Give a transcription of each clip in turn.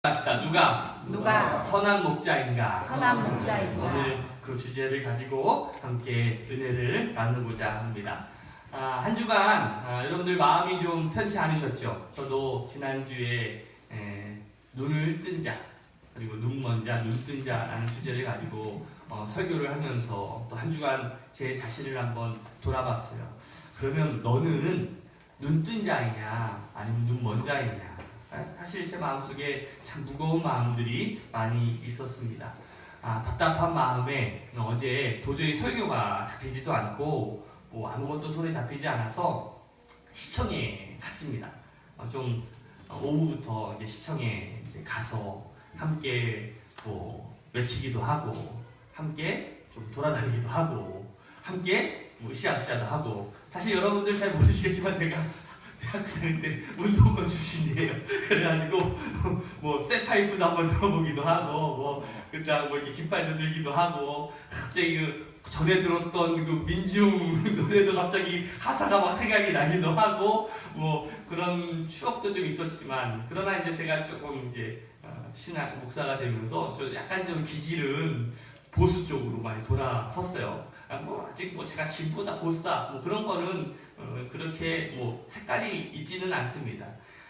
합시다. 누가 선한 목자인가? 선한 목자인가? 오늘 그 주제를 가지고 함께 은혜를 나누고자 합니다. 한 주간 여러분들 마음이 좀 편치 않으셨죠? 저도 지난주에 눈을 뜬 자, 그리고 눈 먼 자, 눈 뜬 자라는 주제를 가지고 설교를 하면서 또 한 주간 제 자신을 한번 돌아봤어요. 그러면 너는 눈 뜬 자이냐 아니면 눈 먼 자이냐? 사실 제 마음속에 참 무거운 마음들이 많이 있었습니다. 답답한 마음에 어제 도저히 설교가 잡히지도 않고 아무것도 손에 잡히지 않아서 시청에 갔습니다. 좀 오후부터 이제 시청에 이제 가서 함께 외치기도 하고 함께 좀 돌아다니기도 하고 함께 으쌰으쌰도 하고. 사실 여러분들 잘 모르시겠지만 내가 대학교 다닐 때 운동권 출신이에요. 그래가지고 쇠파이프도 한번 들어보기도 하고 그다음 이렇게 깃발도 들기도 하고 갑자기 전에 들었던 그 민중 노래도 갑자기 가사가 막 생각이 나기도 하고 그런 추억도 좀 있었지만, 그러나 이제 제가 조금 이제 신학 목사가 되면서 저 약간 좀 기질은 보수 쪽으로 많이 돌아섰어요. 아직 제가 진보다 보수다 그런 거는 그렇게 색깔이 있지는 않습니다.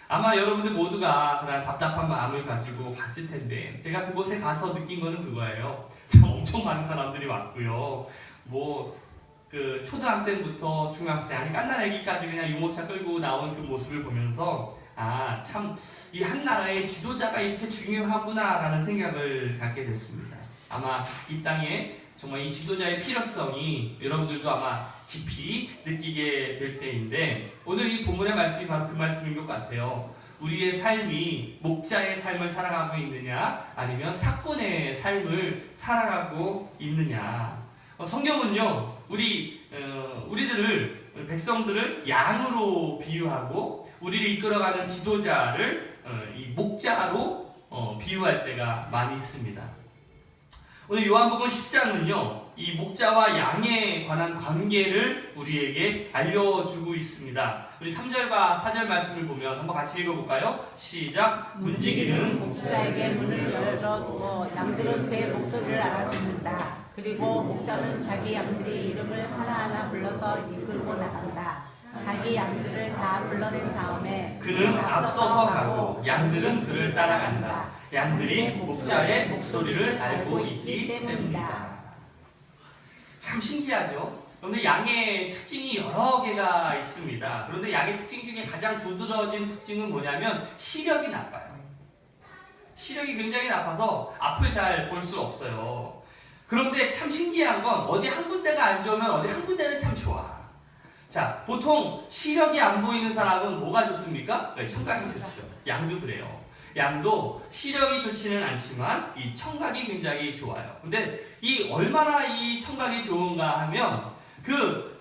아마 여러분들 모두가 그런 답답한 마음을 가지고 갔을 텐데, 제가 그곳에 가서 느낀 거는 그거예요. 참 엄청 많은 사람들이 왔고요. 그 초등학생부터 중학생, 아니 깐난 애기까지 그냥 유모차 끌고 나온 그 모습을 보면서 참 이 한 나라의 지도자가 이렇게 중요하구나라는 생각을 갖게 됐습니다. 아마 이 땅에 정말 이 지도자의 필요성이 여러분들도 아마 깊이 느끼게 될 때인데, 오늘 이 본문의 말씀이 바로 그 말씀인 것 같아요. 우리의 삶이 목자의 삶을 살아가고 있느냐 아니면 사꾼의 삶을 살아가고 있느냐. 성경은요 우리들을 백성들을 양으로 비유하고 우리를 이끌어가는 지도자를 이 목자로 비유할 때가 많이 있습니다. 오늘 요한복음 10장은요 이 목자와 양에 관한 관계를 우리에게 알려주고 있습니다. 우리 3절과 4절 말씀을 보면 한번 같이 읽어볼까요? 시작. 문지기는 목자에게 문을 열어두어 양들은 그의 목소리를 알아듣는다. 그리고 목자는 자기 양들이 이름을 하나하나 불러서 이끌고 나간다. 자기 양들을 다 불러낸 다음에 그는 앞서서 가고 양들은 그를 따라간다. 양들이 목자의 목소리를 알고 있기 때문이다. 참 신기하죠? 그런데 양의 특징이 여러 개가 있습니다. 그런데 양의 특징 중에 가장 두드러진 특징은 뭐냐면 시력이 나빠요. 시력이 굉장히 나빠서 앞을 잘 볼 수 없어요. 그런데 참 신기한 건 어디 한 군데가 안 좋으면 어디 한 군데는 참 좋아. 자, 보통 시력이 안 보이는 사람은 뭐가 좋습니까? 네, 청각이 좋죠. 양도 그래요. 양도 시력이 좋지는 않지만 이 청각이 굉장히 좋아요. 근데 얼마나 이 청각이 좋은가 하면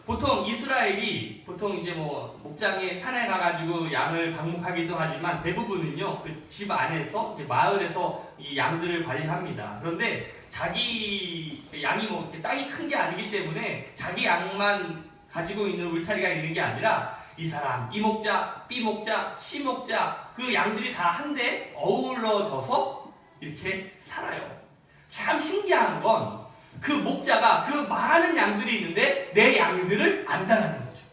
보통 이스라엘이 이제 목장에 산에 가가지고 양을 방목하기도 하지만 대부분은요 그 집 안에서 마을에서 이 양들을 관리합니다. 그런데 자기 양이 이렇게 땅이 큰 게 아니기 때문에 자기 양만 가지고 있는 울타리가 있는 게 아니라 이 사람, 이 목자, B 목자, C 목자 그 양들이 다 한데 어우러져서 이렇게 살아요. 참 신기한 건 그 목자가 그 많은 양들이 있는데 내 양들을 안다라는 거죠.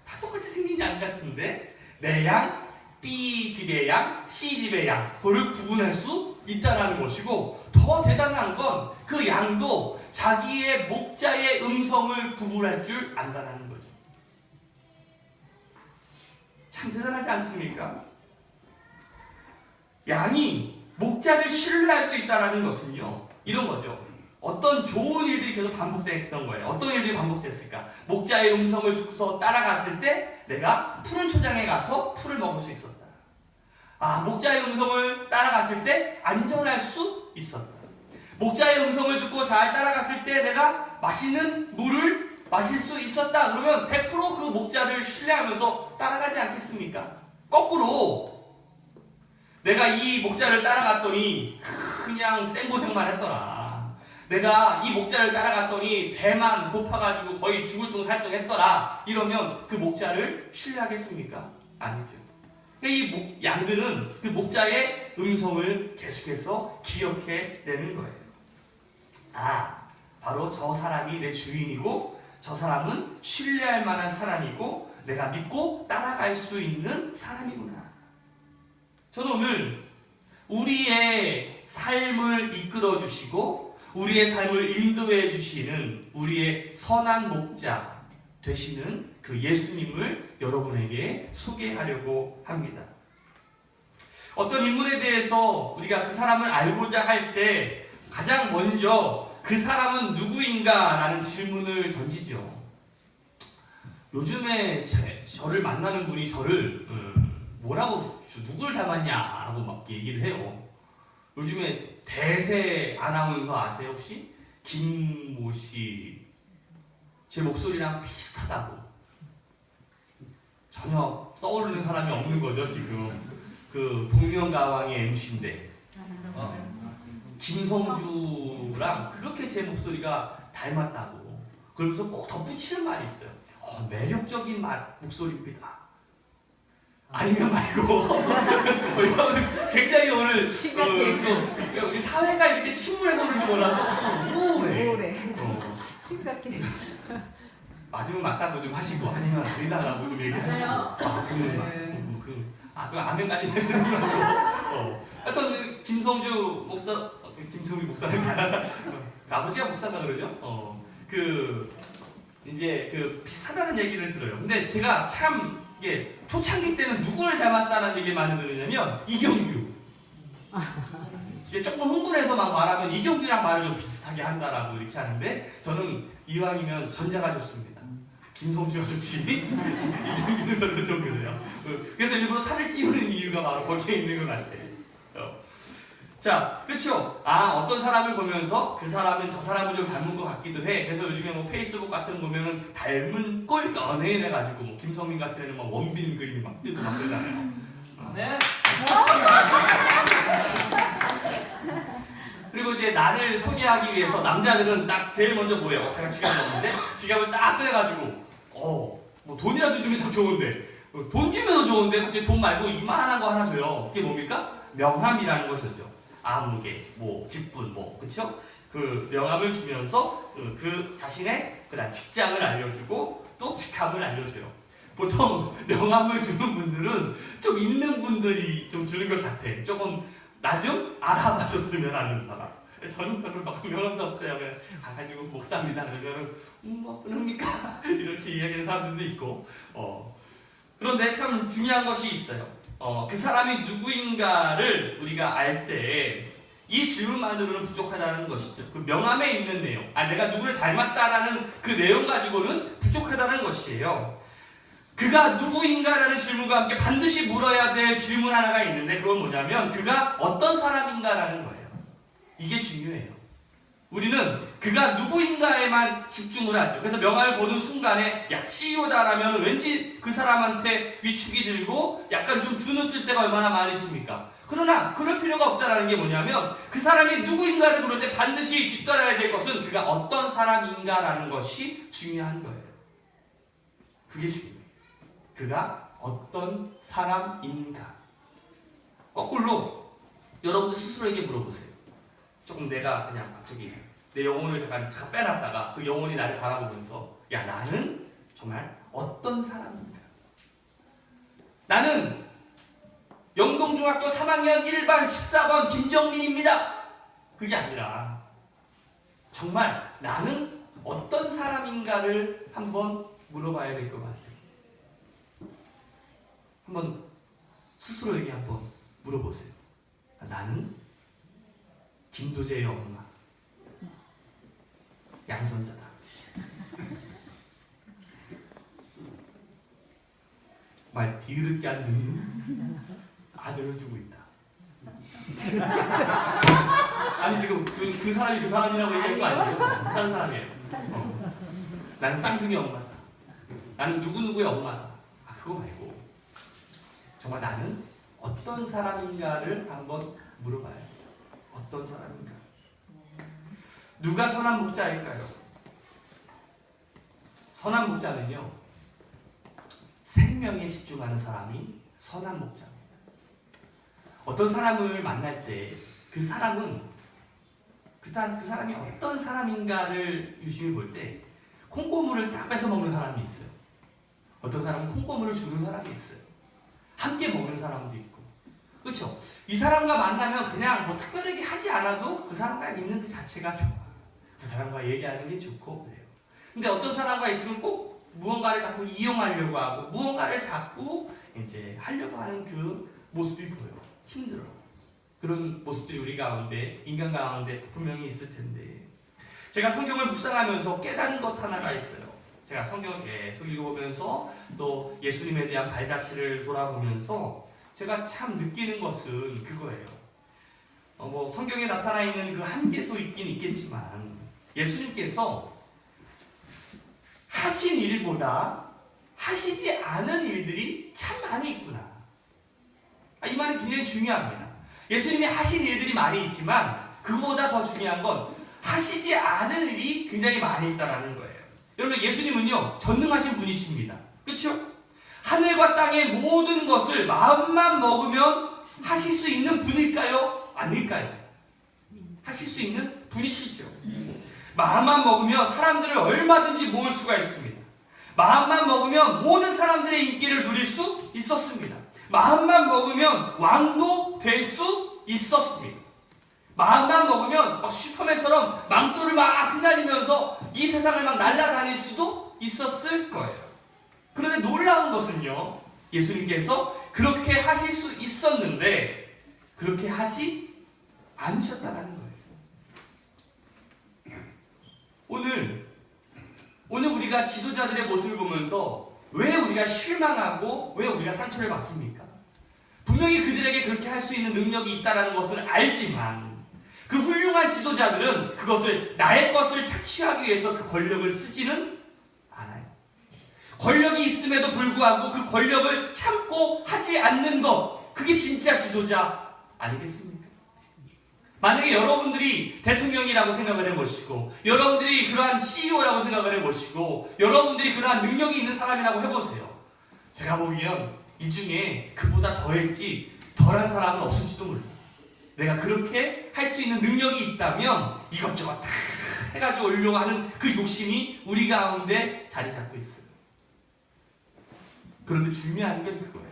다 똑같이 생긴 양 같은데 내 양, B 집의 양, C 집의 양 그걸 구분할 수 있다라는 것이고, 더 대단한 건 그 양도 자기의 목자의 음성을 구분할 줄 안다라는 거죠. 참 대단하지 않습니까? 양이 목자를 신뢰할 수 있다는 것은요 이런 거죠. 어떤 좋은 일들이 계속 반복됐던 거예요. 어떤 일들이 반복됐을까? 목자의 음성을 듣고서 따라갔을 때 내가 푸른 초장에 가서 풀을 먹을 수 있었다. 목자의 음성을 따라갔을 때 안전할 수 있었다. 목자의 음성을 듣고 잘 따라갔을 때 내가 맛있는 물을 마실 수 있었다. 그러면 100% 그 목자를 신뢰하면서 따라가지 않겠습니까? 거꾸로 내가 이 목자를 따라갔더니 그냥 생고생만 했더라. 내가 이 목자를 따라갔더니 배만 고파가지고 거의 죽을 둥 살 둥 했더라. 이러면 그 목자를 신뢰하겠습니까? 아니죠. 이 양들은 그 목자의 음성을 계속해서 기억해내는 거예요. 아, 바로 저 사람이 내 주인이고 저 사람은 신뢰할 만한 사람이고 내가 믿고 따라갈 수 있는 사람이구나. 저는 오늘 우리의 삶을 이끌어 주시고 우리의 삶을 인도해 주시는 우리의 선한 목자 되시는 그 예수님을 여러분에게 소개하려고 합니다. 어떤 인물에 대해서 우리가 그 사람을 알고자 할 때 가장 먼저 그 사람은 누구인가 라는 질문을 던지죠. 요즘에 저를 만나는 분이 저를 뭐라고 누구를 닮았냐라고 막 얘기를 해요. 요즘에 대세 아나운서 아세요 혹시? 김모 씨. 제 목소리랑 비슷하다고. 전혀 떠오르는 사람이 없는 거죠 지금. 그 복면가왕의 MC인데 김성주랑 그렇게 제 목소리가 닮았다고. 그러면서 꼭 덧붙이는 말이 있어요. 매력적인 목소리입니다. 아니면 말고 굉장히 오늘 좀 우리 사회가 이렇게 침울해서 그런지 몰라도 우울해. 심각해. 맞으면 맞다고 좀 하시고 아니면 아니다라고 좀 얘기하시고 그 아멘까지 해드리는 거고. 하여튼 김성주 목사, 김성주 목사인가 아버지가 목사인가 그러죠. 이제 비슷하다는 얘기를 들어요. 근데 제가 참 이게 초창기 때는 누구를 닮았다는 얘기 많이 들으냐면 이경규. 이게 조금 흥분해서 막 말하면 이경규랑 말을 좀 비슷하게 한다라고 이렇게 하는데 저는 이왕이면 전자가 좋습니다. 김성주가 좋지 이경규는 별로 좀 그래요. 그래서 일부러 살을 찌우는 이유가 바로 거기에 있는 것 같아요. 자, 그렇죠. 어떤 사람을 보면서 그 사람은 저 사람을 좀 닮은 것 같기도 해. 그래서 요즘에 뭐 페이스북 같은 거 보면은 닮은 꼴 연예인 해가지고 뭐 김성민 같은 애는 막 원빈 그림이 막 뜨고 막 그러잖아요. 네. 그리고 이제 나를 소개하기 위해서 남자들은 딱 제일 먼저 뭐예요? 제가 지갑이 없는데 지갑을 딱 꺼내가지고 뭐 돈이라도 주면 참 좋은데 돈 주면도 좋은데 갑자기 돈 말고 이만한 거 하나 줘요. 그게 뭡니까? 명함이라는 거 줬죠. 아무개, 뭐 직분, 뭐 그렇죠? 그 명함을 주면서 그 자신의 그냥 직장을 알려주고 또 직함을 알려줘요. 보통 명함을 주는 분들은 좀 있는 분들이 좀 주는 것 같아. 조금 나 좀 알아봐줬으면 하는 사람. 저는 별로 명함도 없어요. 그냥 가가지고 목사입니다. 그러면 뭐 그럽니까? 이렇게 이야기하는 사람들도 있고. 그런데 참 중요한 것이 있어요. 그 사람이 누구인가를 우리가 알 때 이 질문만으로는 부족하다는 것이죠. 그 명함에 있는 내용, 내가 누구를 닮았다라는 그 내용 가지고는 부족하다는 것이에요. 그가 누구인가라는 질문과 함께 반드시 물어야 될 질문 하나가 있는데 그건 뭐냐면 그가 어떤 사람인가라는 거예요. 이게 중요해요. 우리는 그가 누구인가에만 집중을 하죠. 그래서 명함을 보는 순간에 CEO다라면 왠지 그 사람한테 위축이 들고 약간 좀 주눅 들 때가 얼마나 많이 있습니까? 그러나 그럴 필요가 없다라는 게 뭐냐면 그 사람이 누구인가를 부를 때 반드시 뒤따라야 될 것은 그가 어떤 사람인가라는 것이 중요한 거예요. 그게 중요해요. 그가 어떤 사람인가. 거꾸로 여러분들 스스로에게 물어보세요. 조금 내가 그냥 갑자기 내 영혼을 잠깐 빼놨다가 그 영혼이 나를 바라보면서 야 나는 정말 어떤 사람인가? 나는 영동중학교 3학년 1반 14번 김정민입니다. 그게 아니라 정말 나는 어떤 사람인가를 한번 물어봐야 될 것 같아요. 한번 스스로에게 한번 물어보세요. 나는 김도재의 엄마 양선자다. 말 뒤늦게 않는 아들을 두고 있다. 아니 지금 그 사람이 그 사람이라고 얘기한 거 아니에요? 다른 사람이에요. 나는 쌍둥이 엄마다. 나는 누구누구의 엄마다. 그거 말고 정말 나는 어떤 사람인가를 한번 물어봐야 돼요. 어떤 사람인가? 누가 선한 목자일까요? 선한 목자는요, 생명에 집중하는 사람이 선한 목자입니다. 어떤 사람을 만날 때 그 사람은 그 사람이 어떤 사람인가를 유심히 볼 때 콩고물을 딱 뺏어 먹는 사람이 있어요. 어떤 사람은 콩고물을 주는 사람이 있어요. 함께 먹는 사람도 있고. 그렇죠? 이 사람과 만나면 그냥 뭐 특별하게 하지 않아도 그 사람과 있는 그 자체가 좋아. 그 사람과 얘기하는 게 좋고 그래요. 근데 어떤 사람과 있으면 꼭 무언가를 자꾸 이용하려고 하고 무언가를 자꾸 이제 하려고 하는 그 모습이 보여. 힘들어. 그런 모습들이 우리 가운데, 인간 가운데 분명히 있을 텐데 제가 성경을 묵상하면서 깨닫는 것 하나가 있어요. 제가 성경을 계속 읽어보면서 또 예수님에 대한 발자취를 돌아보면서 제가 참 느끼는 것은 그거예요. 뭐 성경에 나타나 있는 그 한계도 있긴 있겠지만 예수님께서 하신 일보다 하시지 않은 일들이 참 많이 있구나. 이 말이 굉장히 중요합니다. 예수님이 하신 일들이 많이 있지만 그보다 더 중요한 건 하시지 않은 일이 굉장히 많이 있다는 거예요. 여러분 예수님은요 전능하신 분이십니다. 그렇죠? 하늘과 땅의 모든 것을 마음만 먹으면 하실 수 있는 분일까요? 아닐까요? 하실 수 있는 분이시죠. 마음만 먹으면 사람들을 얼마든지 모을 수가 있습니다. 마음만 먹으면 모든 사람들의 인기를 누릴 수 있었습니다. 마음만 먹으면 왕도 될 수 있었습니다. 마음만 먹으면 막 슈퍼맨처럼 망토를 막 휘날리면서 이 세상을 막 날아다닐 수도 있었을 거예요. 그런데 놀라운 것은요, 예수님께서 그렇게 하실 수 있었는데 그렇게 하지 않으셨다는 거예요. 오늘 우리가 지도자들의 모습을 보면서 왜 우리가 실망하고 왜 우리가 상처를 받습니까? 분명히 그들에게 그렇게 할 수 있는 능력이 있다는 것을 알지만 그 훌륭한 지도자들은 그것을 나의 것을 착취하기 위해서 그 권력을 쓰지는 않아요. 권력이 있음에도 불구하고 그 권력을 참고 하지 않는 것, 그게 진짜 지도자 아니겠습니까? 만약에 여러분들이 대통령이라고 생각을 해보시고 여러분들이 그러한 CEO라고 생각을 해보시고 여러분들이 그러한 능력이 있는 사람이라고 해보세요. 제가 보기엔 이 중에 그보다 더했지 덜한 사람은 없을지도 몰라요. 내가 그렇게 할 수 있는 능력이 있다면 이것저것 다 해가지고 올려고 하는 그 욕심이 우리 가운데 자리 잡고 있어요. 그런데 중요한 건 그거예요.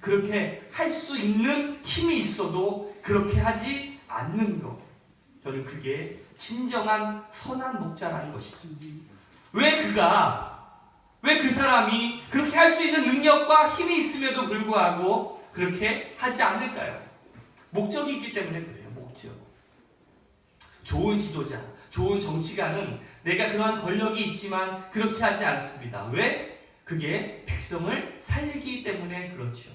그렇게 할 수 있는 힘이 있어도 그렇게 하지 않는 것. 저는 그게 진정한 선한 목자라는 것이죠. 왜 그 사람이 그렇게 할 수 있는 능력과 힘이 있음에도 불구하고 그렇게 하지 않을까요? 목적이 있기 때문에 그래요. 목적. 좋은 지도자, 좋은 정치가는 내가 그러한 권력이 있지만 그렇게 하지 않습니다. 왜? 그게 백성을 살리기 때문에 그렇죠.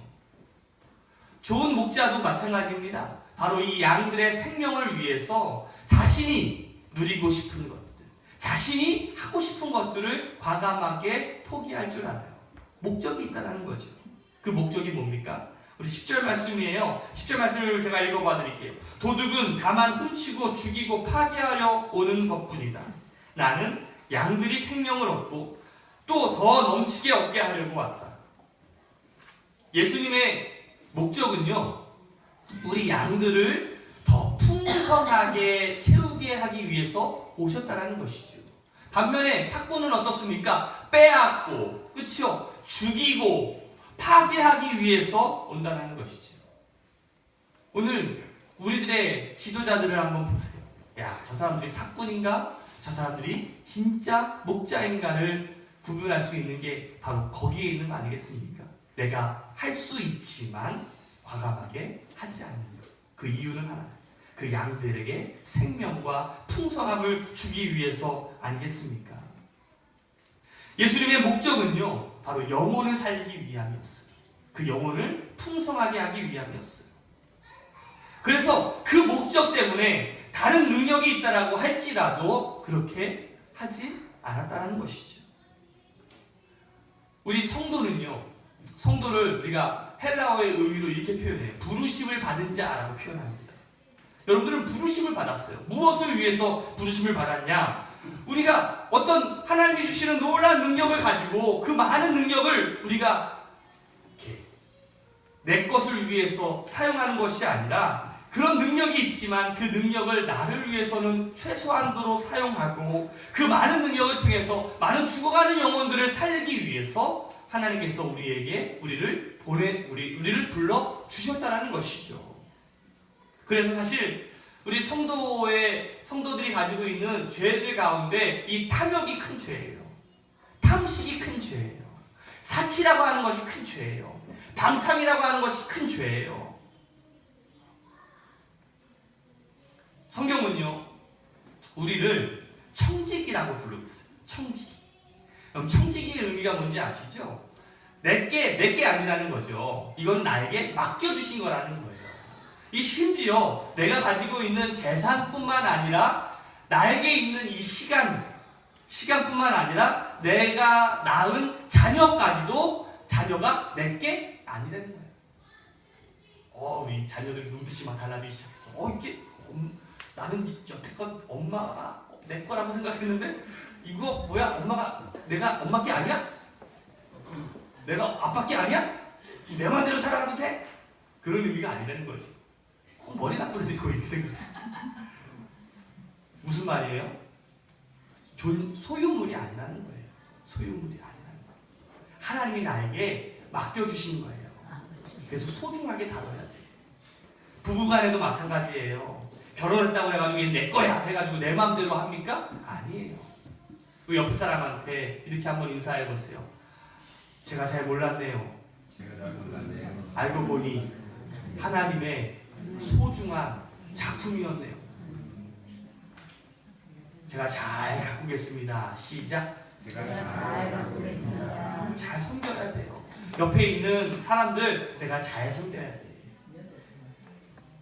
좋은 목자도 마찬가지입니다. 바로 이 양들의 생명을 위해서 자신이 누리고 싶은 것들, 자신이 하고 싶은 것들을 과감하게 포기할 줄 알아요. 목적이 있다는 거죠. 그 목적이 뭡니까? 우리 10절 말씀이에요. 10절 말씀을 제가 읽어봐 드릴게요. 도둑은 다만 훔치고 죽이고 파괴하려 오는 것뿐이다. 나는 양들이 생명을 얻고 또 더 넘치게 얻게 하려고 왔다. 예수님의 목적은요, 우리 양들을 더 풍성하게 채우게 하기 위해서 오셨다는 것이죠. 반면에 삭군은 어떻습니까? 빼앗고, 그렇죠? 죽이고 파괴하기 위해서 온다는 것이죠. 오늘 우리들의 지도자들을 한번 보세요. 야, 저 사람들이 삭군인가? 저 사람들이 진짜 목자인가를 구분할 수 있는 게 바로 거기에 있는 거 아니겠습니까? 내가 할 수 있지만 과감하게 하지 않는 것. 그 이유는 하나. 그 양들에게 생명과 풍성함을 주기 위해서 아니겠습니까? 예수님의 목적은요, 바로 영혼을 살리기 위함이었어요. 그 영혼을 풍성하게 하기 위함이었어요. 그래서 그 목적 때문에 다른 능력이 있다라고 할지라도 그렇게 하지 않았다는 것이죠. 우리 성도는요, 성도를 우리가 헬라어의 의미로 이렇게 표현해요. 부르심을 받은 자라고 표현합니다. 여러분들은 부르심을 받았어요. 무엇을 위해서 부르심을 받았냐? 우리가 어떤 하나님이 주시는 놀라운 능력을 가지고 그 많은 능력을 우리가 이렇게 내 것을 위해서 사용하는 것이 아니라 그런 능력이 있지만 그 능력을 나를 위해서는 최소한도로 사용하고 그 많은 능력을 통해서 많은 죽어가는 영혼들을 살리기 위해서 하나님께서 우리를 불러 주셨다라는 것이죠. 그래서 사실 우리 성도들이 가지고 있는 죄들 가운데 이 탐욕이 큰 죄예요. 탐식이 큰 죄예요. 사치라고 하는 것이 큰 죄예요. 방탕이라고 하는 것이 큰 죄예요. 성경은요, 우리를 청지기라고 부르고 있어요. 청지기. 그럼 청지기의 의미가 뭔지 아시죠? 내게 아니라는 거죠. 이건 나에게 맡겨주신 거라는 거예요. 이 심지어 내가 가지고 있는 재산뿐만 아니라 나에게 있는 이 시간뿐만 아니라 내가 낳은 자녀까지도 자녀가 내게 아니라는 거예요. 우리 자녀들 눈빛이 막 달라지기 시작했어. 이게 나는 여태껏 엄마가 내 거라고 생각했는데 이거 뭐야? 내가 엄마 게 아니야? 내가 아빠 게 아니야? 내 맘대로 살아가도 돼? 그런 의미가 아니라는 거지. 머리 나쁜 애들이 이렇게 생각해. 무슨 말이에요? 소유물이 아니라는 거예요. 소유물이 아니라는 거예요. 하나님이 나에게 맡겨주신 거예요. 그래서 소중하게 다뤄야 돼. 부부간에도 마찬가지예요. 결혼했다고 해가지고 얘 내 거야 해가지고 내 맘대로 합니까? 아니에요. 그 옆 사람한테 이렇게 한번 인사해 보세요. 제가 잘 몰랐네요. 알고 보니 하나님의 소중한 작품이었네요. 제가 잘 가꾸겠습니다. 시작. 제가 잘 가꾸겠습니다. 잘 섬겨야 돼요. 옆에 있는 사람들 내가 잘 섬겨야 돼.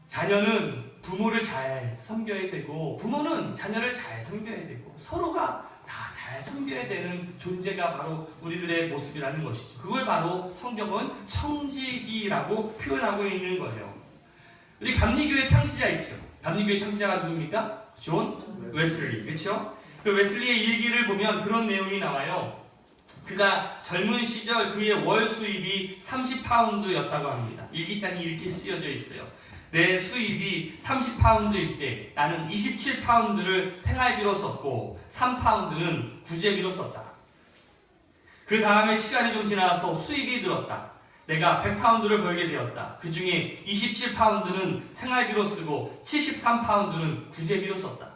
자녀는 부모를 잘 섬겨야 되고 부모는 자녀를 잘 섬겨야 되고 서로가 다 잘 섬겨야 되는 존재가 바로 우리들의 모습이라는 것이죠. 그걸 바로 성경은 청지기라고 표현하고 있는 거예요. 우리 감리교회 창시자 있죠. 감리교회 창시자가 누굽니까? 존 웨슬리. 그렇죠? 그 웨슬리의 일기를 보면 그런 내용이 나와요. 그가 젊은 시절 그의 월 수입이 30파운드였다고 합니다. 일기장이 이렇게 쓰여져 있어요. 내 수입이 30파운드일 때 나는 27파운드를 생활비로 썼고 3파운드는 구제비로 썼다. 그 다음에 시간이 좀 지나서 수입이 늘었다. 내가 100파운드를 벌게 되었다. 그 중에 27파운드는 생활비로 쓰고 73파운드는 구제비로 썼다.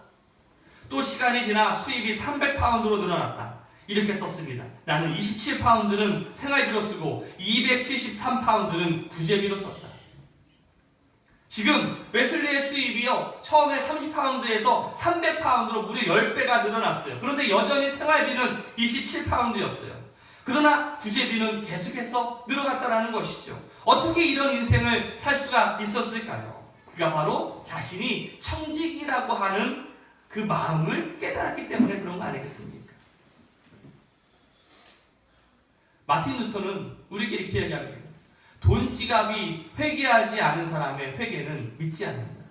또 시간이 지나 수입이 300파운드로 늘어났다. 이렇게 썼습니다. 나는 27파운드는 생활비로 쓰고 273파운드는 구제비로 썼다. 지금 웨슬리의 수입이요, 처음에 30파운드에서 300파운드로 무려 10배가 늘어났어요. 그런데 여전히 생활비는 27파운드였어요. 그러나 구제비는 계속해서 늘어갔다는 것이죠. 어떻게 이런 인생을 살 수가 있었을까요? 그가 바로 자신이 청지기라고 하는 그 마음을 깨달았기 때문에 그런 거 아니겠습니까? 마틴 루터는 우리에게 이렇게 이야기합니다. 돈 지갑이 회개하지 않은 사람의 회개는 믿지 않는다.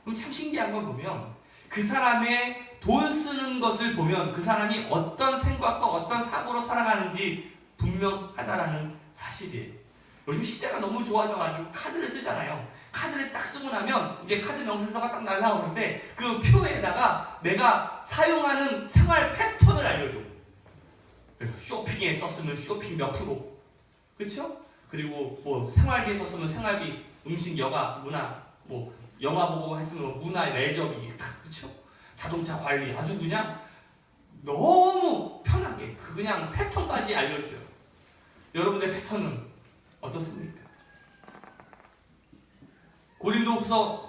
그럼 참 신기한 건 보면 그 사람의 돈 쓰는 것을 보면 그 사람이 어떤 생각과 어떤 사고로 살아가는지 분명하다라는 사실이에요. 요즘 시대가 너무 좋아져가지고 카드를 쓰잖아요. 카드를 딱 쓰고 나면 이제 카드 명세서가 딱 날라오는데 그 표에다가 내가 사용하는 생활 패턴을 알려줘. 그래서 쇼핑에 썼으면 쇼핑 몇 프로, 그렇죠? 그리고 뭐 생활비에 썼으면 생활비, 음식, 여가, 문화, 뭐 영화 보고 했으면 문화, 레저 이게 다, 그렇죠? 자동차 관리 아주 그냥 너무 편하게 그냥 패턴까지 알려줘요. 여러분의 패턴은 어떻습니까? 고린도후서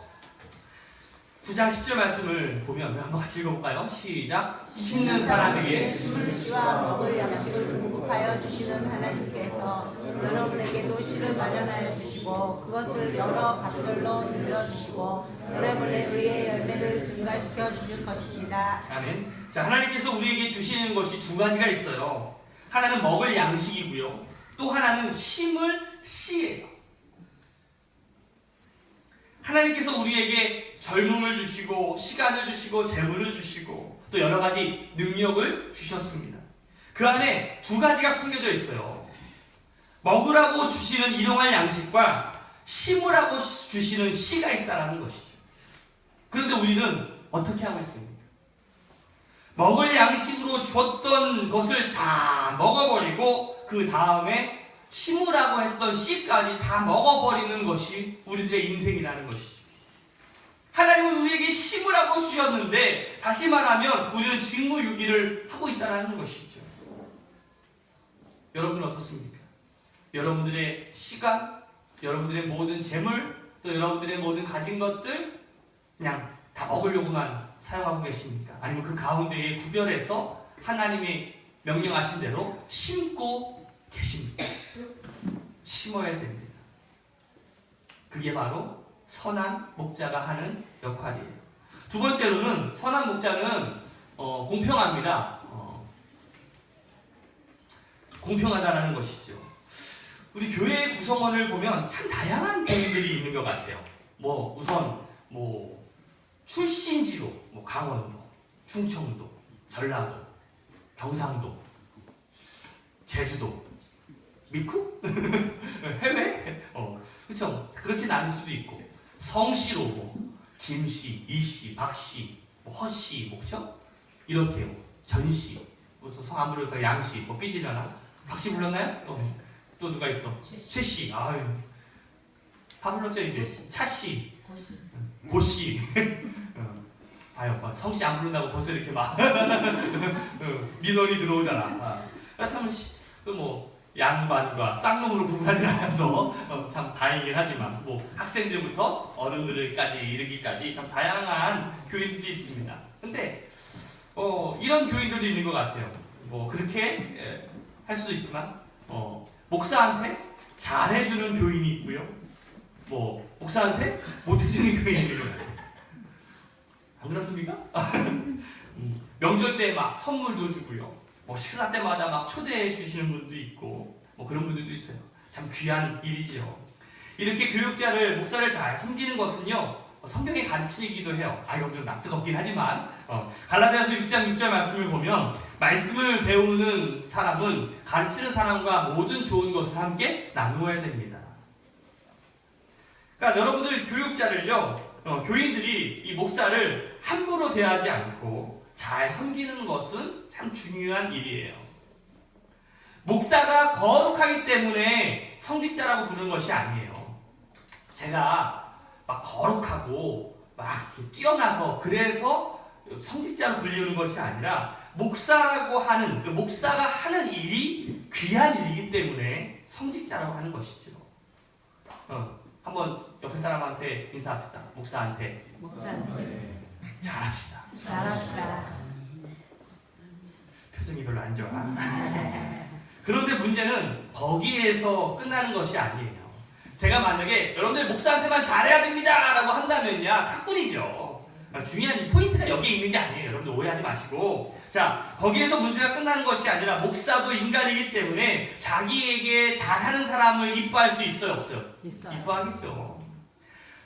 9장 10절 말씀을 보면 한번 같이 읽어볼까요? 시작. 심는 사람에게 숨을 쉬와 먹을 양식을 공급하여 주시는 하나님께서 여러분에게도 씨를 마련하여 주시고 그것을 여러 갑절로 늘려주시고 여러분의 의의 열매를 증가시켜 주실 것입니다. 아멘. 자, 하나님께서 우리에게 주시는 것이 두 가지가 있어요. 하나는 먹을 양식이고요. 또 하나는 심을 씨예요. 하나님께서 우리에게 젊음을 주시고 시간을 주시고 재물을 주시고 또 여러 가지 능력을 주셨습니다. 그 안에 두 가지가 숨겨져 있어요. 먹으라고 주시는 일용할 양식과 심으라고 주시는 씨가 있다는 것이죠. 그런데 우리는 어떻게 하고 있습니까? 먹을 양식으로 줬던 것을 다 먹어버리고 그 다음에 심으라고 했던 씨까지 다 먹어버리는 것이 우리들의 인생이라는 것이죠. 하나님은 우리에게 심으라고 주셨는데 다시 말하면 우리는 직무유기를 하고 있다는 것이죠. 여러분은 어떻습니까? 여러분들의 시간, 여러분들의 모든 재물, 또 여러분들의 모든 가진 것들 그냥 다 먹으려고만 사용하고 계십니까? 아니면 그 가운데에 구별해서 하나님이 명령하신 대로 심고 계십니까? 심어야 됩니다. 그게 바로 선한 목자가 하는 역할이에요. 두 번째로는 선한 목자는 공평합니다. 공평하다라는 것이죠. 우리 교회 구성원을 보면 참 다양한 교인들이 있는 것 같아요. 우선 출신지로 강원도, 충청도, 전라도, 경상도, 제주도, 미국? 해외? 그렇죠. 그렇게 나눌 수도 있고 성씨로 김씨, 이씨, 박씨, 허씨, 그렇죠? 이렇게요. 전씨, 또 성 안 부르다 양씨, 삐지려나? 박씨 불렀나요? 또 누가 있어? 최씨, 아유, 다 불렀죠 이제. 차씨, 고씨. 봐요, 성씨 안 부른다고 벌써 이렇게 막 민원이 들어오잖아. 참 양반과 쌍놈으로 구분하지 않아서 참 다행이긴 하지만 학생들부터 어른들까지 이르기까지 참 다양한 교인들이 있습니다. 근데 이런 교인들도 있는 것 같아요. 그렇게 할 수도 있지만 목사한테 잘해주는 교인이 있고요. 목사한테 못해주는 교인이 있는 것 같아요. 안 그렇습니까? 명절 때 막 선물도 주고요. 식사 때마다 막 초대해 주시는 분도 있고 그런 분들도 있어요. 참 귀한 일이죠. 이렇게 교육자를 목사를 잘 섬기는 것은요 성경의 가르침이기도 해요. 이건 좀 낯뜨겁긴 하지만 갈라디아서 6장 6절 말씀을 보면 말씀을 배우는 사람은 가르치는 사람과 모든 좋은 것을 함께 나누어야 됩니다. 그러니까 여러분들 교육자를요 교인들이 이 목사를 함부로 대하지 않고 잘 섬기는 것은 참 중요한 일이에요. 목사가 거룩하기 때문에 성직자라고 부르는 것이 아니에요. 제가 막 거룩하고 막 이렇게 뛰어나서 그래서 성직자로 불리는 것이 아니라 목사라고 하는 목사가 하는 일이 귀한 일이기 때문에 성직자라고 하는 것이죠. 한번 옆에 사람한테 인사합시다. 목사한테. 잘합시다. 표정이 별로 안 좋아. 그런데 문제는 거기에서 끝나는 것이 아니에요. 제가 만약에 여러분들 목사한테만 잘해야 됩니다 라고 한다면야 사뿐이죠. 중요한 포인트가 여기에 있는 게 아니에요. 여러분들 오해하지 마시고. 자, 거기에서 문제가 끝나는 것이 아니라 목사도 인간이기 때문에 자기에게 잘하는 사람을 이뻐할 수 있어요, 없어요? 이뻐하겠죠.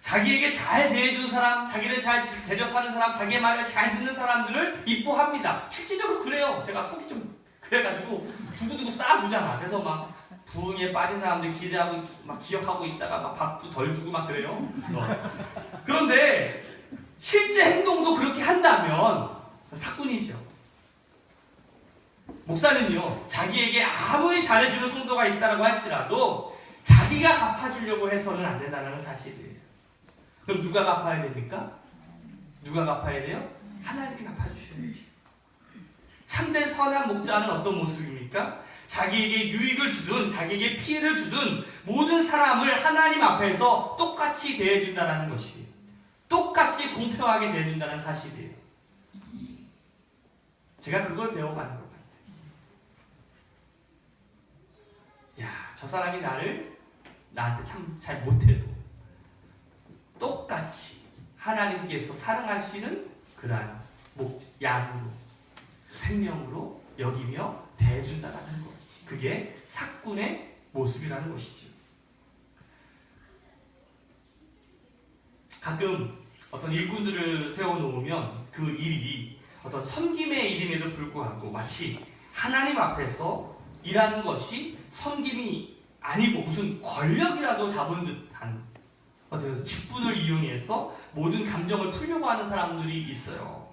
자기에게 잘 대해주는 사람, 자기를 잘 대접하는 사람, 자기의 말을 잘 듣는 사람들을 이뻐합니다. 실질적으로 그래요. 제가 속이 좀 그래가지고 두고두고 쌓아두잖아. 그래서 막 부흥에 빠진 사람들 기대하고 막 기억하고 있다가 막 밥도 덜 주고 막 그래요. 그런데 실제 행동도 그렇게 한다면 사꾼이죠. 목사는요 자기에게 아무리 잘해주는 성도가 있다고 할지라도 자기가 갚아주려고 해서는 안 된다는 사실이에요. 그럼 누가 갚아야 됩니까? 누가 갚아야 돼요? 하나님이 갚아주셔야지. 참된 선한 목자는 어떤 모습입니까? 자기에게 유익을 주든 자기에게 피해를 주든 모든 사람을 하나님 앞에서 똑같이 대해준다는 것이 똑같이 공평하게 대해준다는 사실이에요. 제가 그걸 배워가는 것 같아요. 저 사람이 나한테 참 잘 못해도 똑같이 하나님께서 사랑하시는 그러한 양으로 생명으로 여기며 대해준다는 것. 그게 사꾼의 모습이라는 것이죠. 가끔 어떤 일꾼들을 세워놓으면 그 일이 어떤 섬김의 일임에도 불구하고 마치 하나님 앞에서 일하는 것이 섬김이 아니고 무슨 권력이라도 잡은 듯한 어떻게 직분을 이용해서 모든 감정을 풀려고 하는 사람들이 있어요.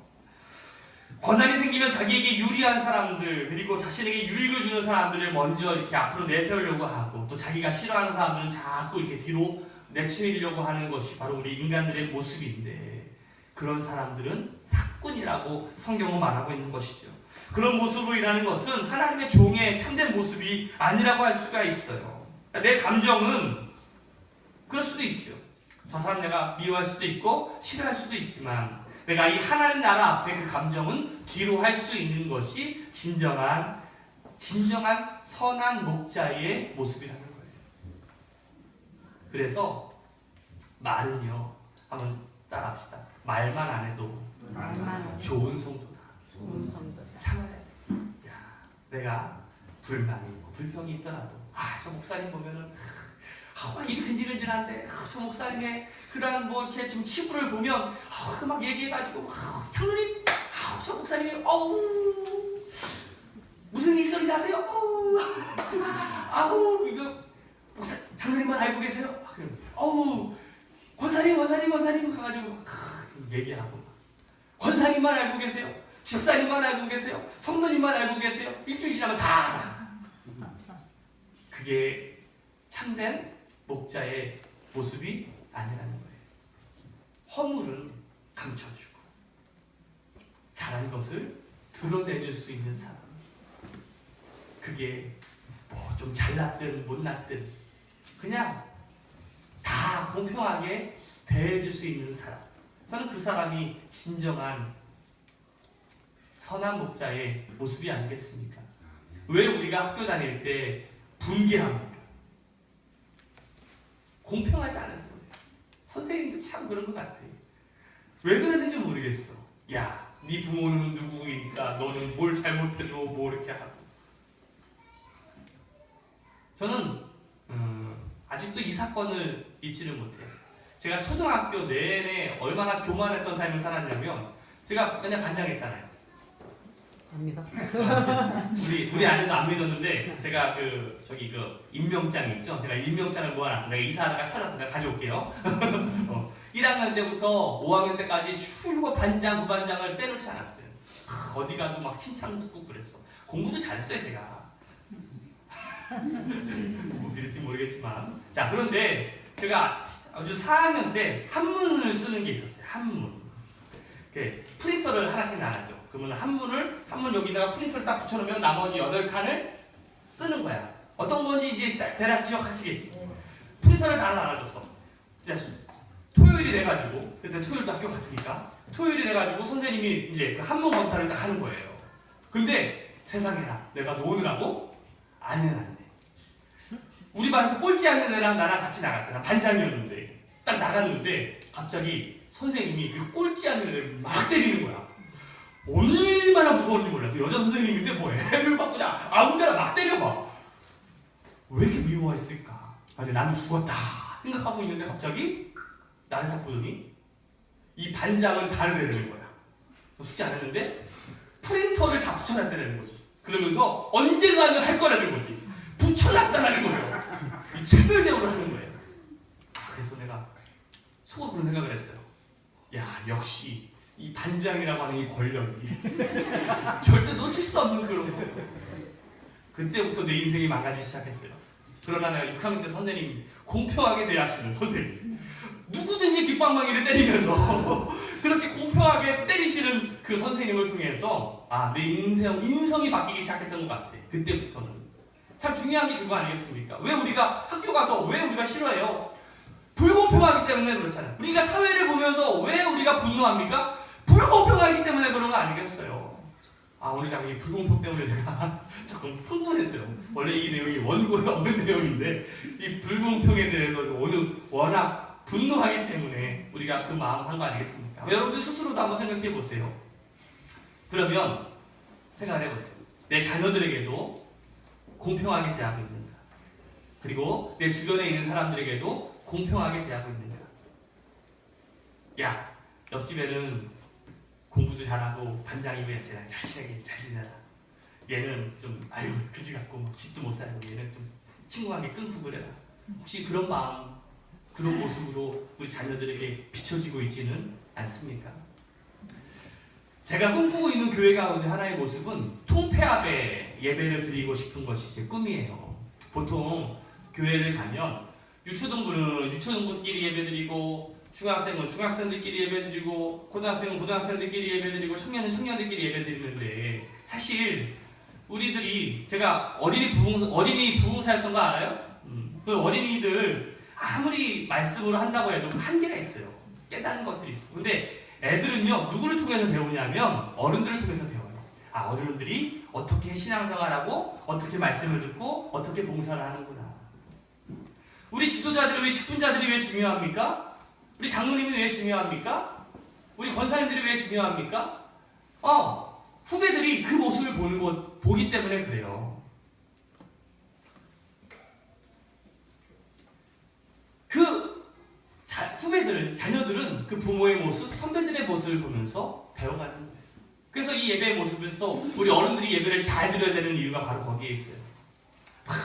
권한이 생기면 자기에게 유리한 사람들 그리고 자신에게 유익을 주는 사람들을 먼저 이렇게 앞으로 내세우려고 하고 또 자기가 싫어하는 사람들은 자꾸 이렇게 뒤로 내치려고 하는 것이 바로 우리 인간들의 모습인데 그런 사람들은 사꾼이라고 성경은 말하고 있는 것이죠. 그런 모습으로 일하는 것은 하나님의 종의 참된 모습이 아니라고 할 수가 있어요. 내 감정은 그럴 수도 있죠. 저 사람 내가 미워할 수도 있고 싫어할 수도 있지만 내가 이 하나님 나라 앞에 그 감정은 뒤로 할 수 있는 것이 진정한 선한 목자의 모습이라는 거예요. 그래서 말은요, 한번 따라합시다. 말만 안 해도 좋은 성도다. 참아야 돼. 야, 내가 불만이 있고 불평이 있더라도 저 목사님 보면은 막 입이 근질근질한데 저 목사님의 그러한 뭐 이렇게 좀 치부를 보면 막 얘기해가지고 장로님 저 목사님이 무슨 일소리지 아세요? 이거 목사 장로님만 알고 계세요? 권사님 가가지고 얘기하고 권사님만 알고 계세요? 집사님만 알고 계세요? 성도님만 알고 계세요? 일주일 지나면 다 알아. 그게 참된 목자의 모습이 아니라는 거예요. 허물은 감춰주고 잘한 것을 드러내줄 수 있는 사람. 그게 뭐 좀 잘났든 못났든 그냥 다 공평하게 대해줄 수 있는 사람. 저는 그 사람이 진정한 선한 목자의 모습이 아니겠습니까? 왜 우리가 학교 다닐 때 분개합니까? 공평하지 않아서 그래요. 선생님도 참 그런 것 같아. 왜 그러는지 모르겠어. 야, 네 부모는 누구니까 너는 뭘 잘못해도 뭐 이렇게 하고. 저는 아직도 이 사건을 잊지를 못해요. 제가 초등학교 내내 얼마나 교만했던 삶을 살았냐면 제가 맨날 반장했잖아요. 압니다. 우리 아내도 안 믿었는데 제가 그 임명장 있죠. 제가 임명장을 모아놨어. 내가 이사하다가 찾아서 내가 가져올게요. 1학년 때부터 5학년 때까지 출고 반장, 부반장을 빼놓지 않았어요. 어디 가도 막 칭찬 듣고 그랬어. 공부도 잘했어요 제가. 뭐 믿을지 모르겠지만. 자, 그런데 제가 아주 4학년 때 한문을 쓰는 게 있었어요. 한문. 프린터를 하나씩 나눴죠. 그러면 한문 여기다가 프린터를 딱 붙여놓으면 나머지 8칸을 쓰는 거야. 어떤 건지 이제 대략 기억하시겠지. 프린터를 다 나눠줬어. 토요일이 돼가지고 그때 토요일도 학교 갔으니까 토요일이 돼가지고 선생님이 이제 그 한문 검사를 딱 하는 거예요. 근데 세상에나 내가 노느라고 안 해놨네. 우리 반에서 꼴찌 않는 애랑 나랑 같이 나갔어요. 난 반장이었는데 딱 나갔는데 갑자기 선생님이 그 꼴찌 않는 애를 막 때리는 거야. 얼마나 무서운지 몰라. 그 여자 선생님인데 뭐 애를 막 그냥 아무데나 막 때려봐. 왜 이렇게 미워했을까? 나는 죽었다 생각하고 있는데 갑자기 나를 딱 보더니 이 반장은 다른 애라는 거야. 숙제 안 했는데 프린터를 다 붙여놨다는 거지. 그러면서 언젠가는 할 거라는 거지. 붙여놨다는 거죠. 이 차별 대우를 하는 거예요. 그래서 내가 속으로 그런 생각을 했어요. 야, 역시 이 반장이라고 하는 이 권력이 절대 놓칠 수 없는 그런 거. 그때부터 내 인생이 망가지기 시작했어요. 그러나 내가 6학년 때 선생님 공평하게 대하시는 선생님, 누구든지 귓방망이를 때리면서 그렇게 공평하게 때리시는 그 선생님을 통해서 내 인성이 바뀌기 시작했던 것 같아. 그때부터는. 참 중요한 게 그거 아니겠습니까? 왜 우리가 학교 가서 왜 우리가 싫어해요? 불공평하기 때문에 그렇잖아요. 우리가 사회를 보면서 왜 우리가 분노합니까? 불공평하기 때문에 그런 거 아니겠어요? 오늘 잠깐 이 불공평 때문에 제가 조금 흥분했어요. 원래 이 내용이 원고에 없는 내용인데 이 불공평에 대해서 오늘 워낙 분노하기 때문에 우리가 그 마음 한 거 아니겠습니까? 여러분들 스스로도 한번 생각해 보세요. 그러면 생각을 해보세요. 내 자녀들에게도 공평하게 대하고 있는가? 그리고 내 주변에 있는 사람들에게도 공평하게 대하고 있는가? 야, 옆집에는 공부도 잘하고 반장이 왜 잘 지내라. 얘는 좀 그지 같고 집도 못 살고 얘는 좀 친구에게 끊고 그래라. 혹시 그런 마음, 그런 모습으로 우리 자녀들에게 비춰지고 있지는 않습니까? 제가 꿈꾸고 있는 교회 가운데 하나의 모습은 통폐합의 예배를 드리고 싶은 것이 제 꿈이에요. 보통 교회를 가면 유초등부는 유초등부끼리 예배드리고, 중학생은 중학생들끼리 예배드리고, 고등학생은 고등학생들끼리 예배드리고, 청년은 청년들끼리 예배드리는데, 사실 우리들이, 제가 어린이 부흥사였던 거 알아요? 그 어린이들 아무리 말씀으로 한다고 해도 한계가 있어요. 깨닫는 것들이 있어. 근데 애들은요, 누구를 통해서 배우냐면 어른들을 통해서 배워요. 어른들이 어떻게 신앙생활하고, 어떻게 말씀을 듣고, 어떻게 봉사를 하는구나. 우리 지도자들이, 우리 직분자들이 왜 중요합니까? 우리 장로님이 왜 중요합니까? 우리 권사님들이 왜 중요합니까? 후배들이 그 모습을 보기 때문에 그래요. 자녀들은 그 부모의 모습, 선배들의 모습을 보면서 배워가는 거예요. 그래서 이 예배의 모습에서 우리 어른들이 예배를 잘 드려야 되는 이유가 바로 거기에 있어요. 막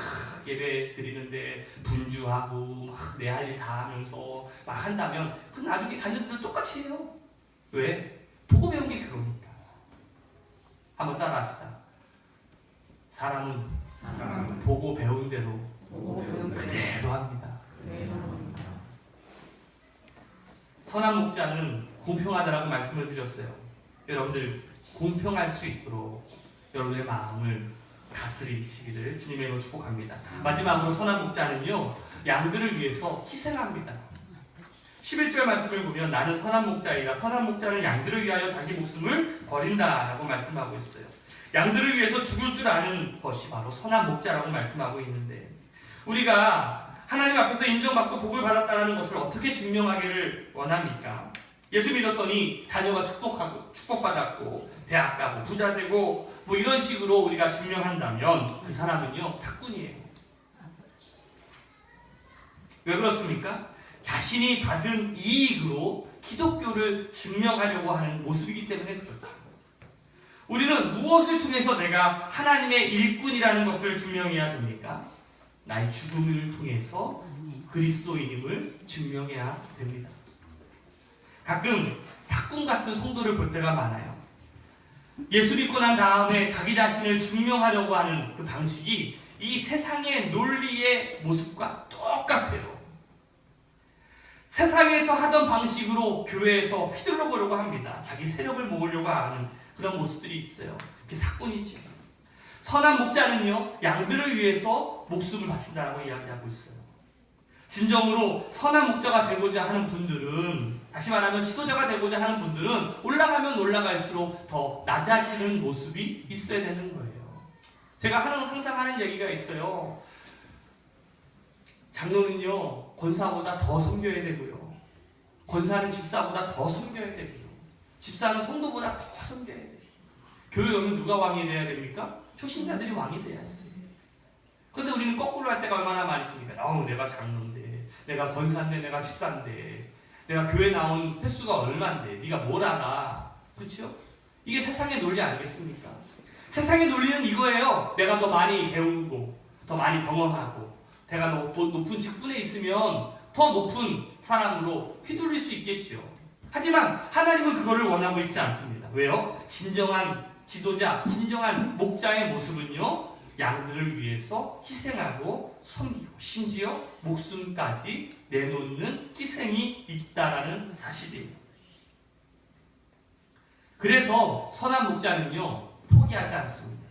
예배 드리는데 분주하고 막 내 할 일 다 하면서 막 한다면 그 나중에 자녀들도 똑같이 해요. 왜? 보고 배운 게 그러니까. 한번 따라합시다. 사람은 보고 배운 대로 그대로 합니다. 선한 목자는 공평하다라고 말씀을 드렸어요. 여러분들 공평할 수 있도록 여러분의 마음을 다스리시기를 주님의 이름으로 축복합니다. 마지막으로 선한 목자는요, 양들을 위해서 희생합니다. 11절 말씀을 보면 나는 선한 목자이다. 선한 목자는 양들을 위하여 자기 목숨을 버린다라고 말씀하고 있어요. 양들을 위해서 죽을 줄 아는 것이 바로 선한 목자라고 말씀하고 있는데, 우리가 하나님 앞에서 인정받고 복을 받았다는 것을 어떻게 증명하기를 원합니까? 예수 믿었더니 자녀가 축복받았고 대학 가고 부자 되고 뭐 이런 식으로 우리가 증명한다면 그 사람은요, 사꾼이에요. 왜 그렇습니까? 자신이 받은 이익으로 기독교를 증명하려고 하는 모습이기 때문에 그렇죠. 우리는 무엇을 통해서 내가 하나님의 일꾼이라는 것을 증명해야 됩니까? 나의 죽음을 통해서 그리스도인임을 증명해야 됩니다. 가끔 사꾼 같은 성도를 볼 때가 많아요. 예수 믿고 난 다음에 자기 자신을 증명하려고 하는 그 방식이 이 세상의 논리의 모습과 똑같아요. 세상에서 하던 방식으로 교회에서 휘둘러 보려고 합니다. 자기 세력을 모으려고 하는 그런 모습들이 있어요. 그게 사꾼이죠. 선한 목자는요, 양들을 위해서 목숨을 바친다라고 이야기하고 있어요. 진정으로 선한 목자가 되고자 하는 분들은, 다시 말하면 지도자가 되고자 하는 분들은 올라가면 올라갈수록 더 낮아지는 모습이 있어야 되는 거예요. 제가 항상 하는 얘기가 있어요. 장로는요, 권사보다 더 섬겨야 되고요. 권사는 집사보다 더 섬겨야 되고요. 집사는 성도보다 더 섬겨야 돼요. 교회 오면 누가 왕이 돼야 됩니까? 초신자들이 왕이 돼야 돼요. 그런데 우리는 거꾸로 할 때가 얼마나 많이 있습니까? 내가 장로인데, 내가 권사인데, 내가 집사인데, 내가 교회 나온 횟수가 얼마인데, 네가 뭘 알아? 그렇죠? 이게 세상의 논리 아니겠습니까? 세상의 논리는 이거예요. 내가 더 많이 배우고, 더 많이 경험하고, 내가 높은 직분에 있으면 더 높은 사람으로 휘둘릴 수 있겠죠. 하지만 하나님은 그거를 원하고 있지 않습니다. 왜요? 진정한 지도자, 진정한 목자의 모습은요, 양들을 위해서 희생하고 섬기고 심지어 목숨까지 내놓는 희생이 있다라는 사실이에요. 그래서 선한 목자는요, 포기하지 않습니다.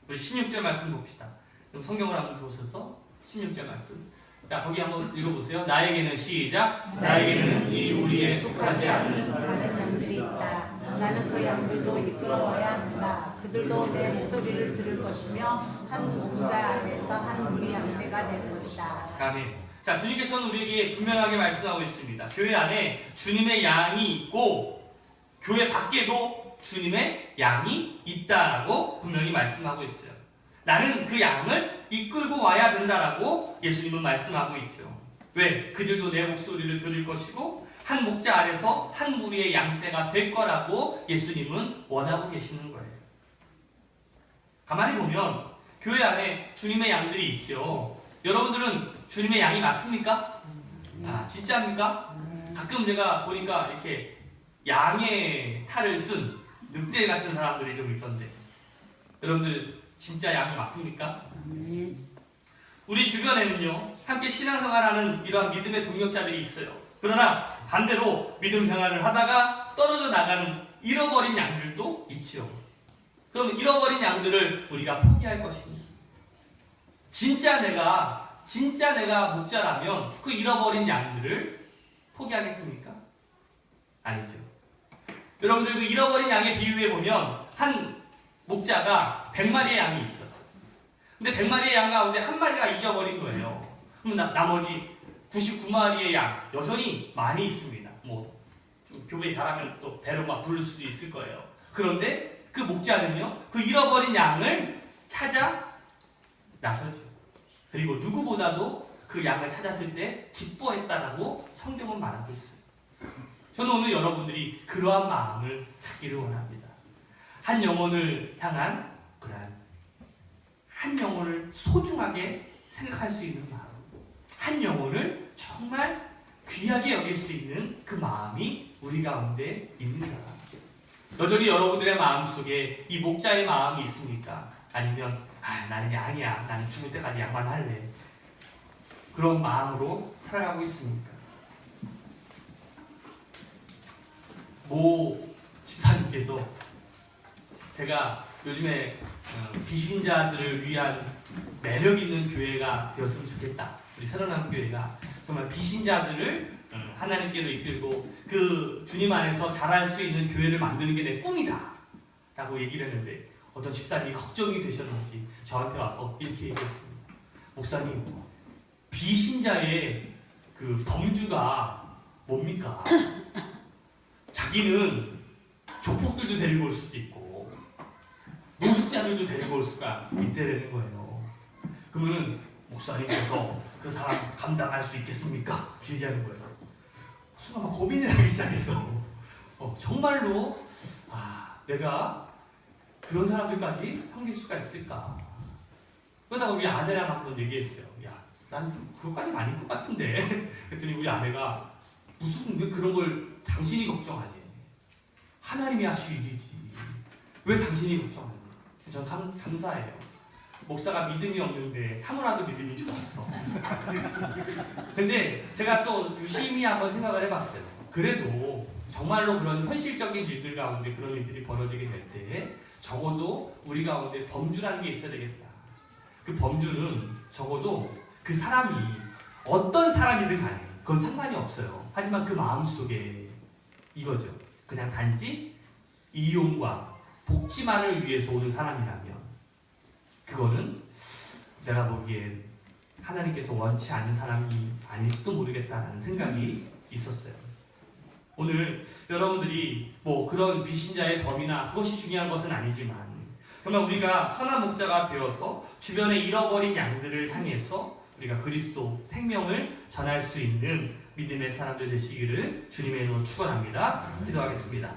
우리 16절 말씀 봅시다. 그럼 성경을 한번 보셔서 16절 말씀. 자, 거기 한번 읽어보세요. 나에게는 시작. 나에게는 이 우리에 속하지 않은 다른 양들이 있다. 나는 그 양들도 이끌어와야 한다. 그들도 내 목소리를 들을 것이며 한 목자 안에서 한 무리 양떼가 될 것이다. 아멘. 자, 주님께서는 우리에게 분명하게 말씀하고 있습니다. 교회 안에 주님의 양이 있고 교회 밖에도 주님의 양이 있다라고 분명히 말씀하고 있어요. 나는 그 양을 이끌고 와야 된다라고 예수님은 말씀하고 있죠. 왜? 그들도 내 목소리를 들을 것이고 한 목자 아래서 한 무리의 양떼가 될 거라고 예수님은 원하고 계시는 거예요. 가만히 보면 교회 안에 주님의 양들이 있죠. 여러분들은 주님의 양이 맞습니까? 아, 진짜입니까? 가끔 제가 보니까 이렇게 양의 탈을 쓴 늑대 같은 사람들이 좀 있던데, 여러분들 진짜 양이 맞습니까? 우리 주변에는요, 함께 신앙생활하는 이러한 믿음의 동역자들이 있어요. 그러나 반대로 믿음 생활을 하다가 떨어져 나가는 잃어버린 양들도 있죠. 그럼 잃어버린 양들을 우리가 포기할 것이니, 진짜 내가 목자라면 그 잃어버린 양들을 포기하겠습니까? 아니죠. 여러분들, 그 잃어버린 양의 비유에 보면 한 목자가 100마리의 양이 있었어요. 근데 100마리의 양 가운데 한 마리가 잊어버린 거예요. 그럼 나머지 99마리의 양 여전히 많이 있습니다. 좀 교배 잘하면 또 배로 막 부를 수도 있을 거예요. 그런데 그 목자는요, 그 잃어버린 양을 찾아 나서죠. 그리고 누구보다도 그 양을 찾았을 때 기뻐했다라고 성경은 말하고 있어요. 저는 오늘 여러분들이 그러한 마음을 갖기를 원합니다. 한 영혼을 향한 한 영혼을 소중하게 생각할 수 있는 마음, 한 영혼을 정말 귀하게 여길 수 있는 그 마음이 우리 가운데 있는가? 여전히 여러분들의 마음속에 이 목자의 마음이 있습니까? 아니면 나는 양이야, 나는 죽을 때까지 양만 할래, 그런 마음으로 살아가고 있습니까? 모 집사님께서, 제가 요즘에 비신자들을 위한 매력 있는 교회가 되었으면 좋겠다, 우리 새로운 교회가 정말 비신자들을 하나님께로 이끌고 그 주님 안에서 자랄 수 있는 교회를 만드는 게 내 꿈이다 라고 얘기를 했는데, 어떤 집사님이 걱정이 되셨는지 저한테 와서 이렇게 얘기했습니다. 목사님, 비신자의 그 범주가 뭡니까? 자기는 조폭들도 데리고 올 수도 있고 노숙자들도 데리고 올 수가 있다는 거예요. 그러면은 목사님께서 그 사람 감당할 수 있겠습니까? 얘기하는 거예요. 순간 막 고민을 하기 시작했어. 정말로 내가 그런 사람들까지 섬길 수가 있을까? 그러다가 우리 아내랑 한번 얘기했어요. 야, 난 그것까지는 아닌 것 같은데. 그랬더니 우리 아내가, 무슨 왜 그런 걸 당신이 걱정하니? 하나님이 하실 일이지. 왜 당신이 걱정하니? 전 감사해요. 목사가 믿음이 없는데 사모라도 믿음이 좋아서. 근데 제가 또 유심히 한번 생각을 해봤어요. 그래도 정말로 그런 현실적인 일들 가운데 그런 일들이 벌어지게 될 때 적어도 우리 가운데 범주라는 게 있어야 되겠다. 그 범주는 적어도 그 사람이 어떤 사람이든 간에 그건 상관이 없어요. 하지만 그 마음속에 이거죠. 그냥 단지 이용과 복지만을 위해서 오는 사람이라면 그거는 내가 보기엔 하나님께서 원치 않는 사람이 아닐지도 모르겠다라는 생각이 있었어요. 오늘 여러분들이 그런 비신자의 범위나 그것이 중요한 것은 아니지만 정말 우리가 선한 목자가 되어서 주변에 잃어버린 양들을 향해서 우리가 그리스도 생명을 전할 수 있는 믿음의 사람들 되시기를 주님의 이름으로 축원합니다. 기도하겠습니다.